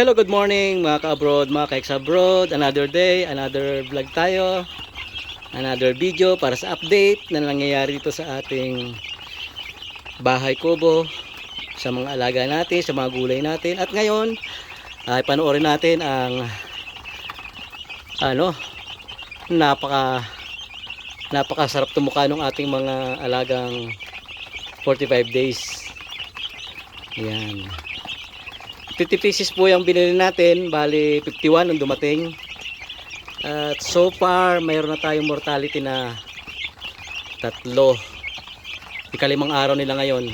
Hello, good morning mga ka-abroad, mga ka-ex-abroad. Another day, another vlog tayo. Another video para sa update na nangyayari dito sa ating bahay kubo, sa mga alaga natin, sa mga gulay natin. At ngayon ay panoorin natin ang napakasarap tumukha ng ating mga alagang 45 days. Yan. 50 pieces po yung binili natin, bali 51 nung dumating. At so far mayroon na tayong mortality na 3. Ikalimang araw nila ngayon.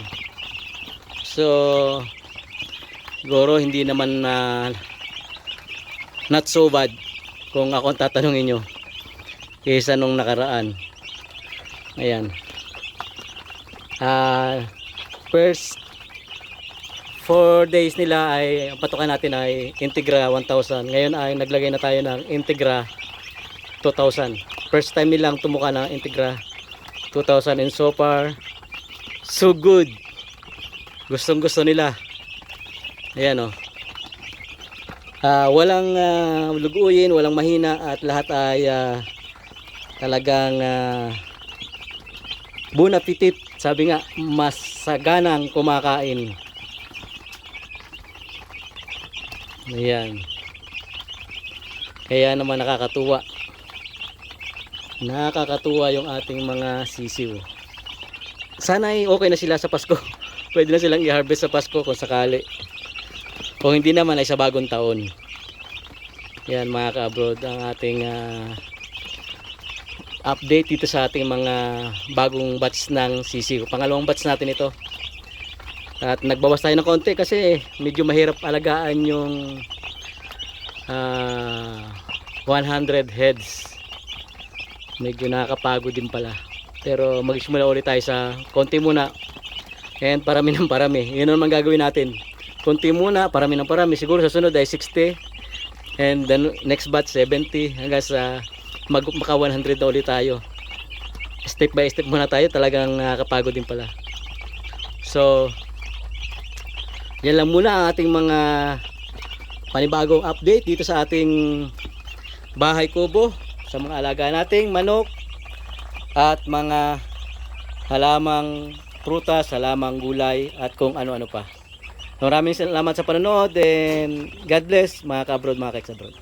So siguro hindi naman not so bad kung ako ang tatanungin nyo kaysa nung nakaraan. Ayan. First 4 days nila ay ang patukan natin ay Integra 1000. Ngayon ay naglagay na tayo ng Integra 2000. First time nilang tumuka ng Integra 2000 and so far so good. Gustong gusto nila. Ayan o. Walang luguyin, walang mahina at lahat ay talagang bon appetit. Sabi nga, mas saganang kumakain. Ayan. Kaya naman nakakatuwa. Nakakatuwa yung ating mga sisiw. Sana ay okay na sila sa Pasko. Pwede na silang i-harvest sa Pasko kung sakali. Kung hindi naman ay sa bagong taon. Yan mga ka-abroad ang ating update dito sa ating mga bagong batch ng sisiw. Pangalawang batch natin ito. At nagbawas tayo ng konti kasi medyo mahirap alagaan yung 100 heads. Medyo nakakapagod din pala. Pero magsimula ulit tayo sa konti muna. And parami ng parami. Yun naman gagawin natin. Konti muna, parami ng parami. Siguro sa sunod ay 60. And then next batch 70. Hanggang sa maka 100 na ulit tayo. Step by step muna tayo. Talagang nakakapagod din pala. So yan lang muna ang ating mga panibagong update dito sa ating bahay kubo, sa mga alaga nating manok at mga halamang prutas, halamang gulay at kung ano-ano pa. Maraming salamat sa panonood and God bless mga ka-abroad, mga ka-ex-abroad.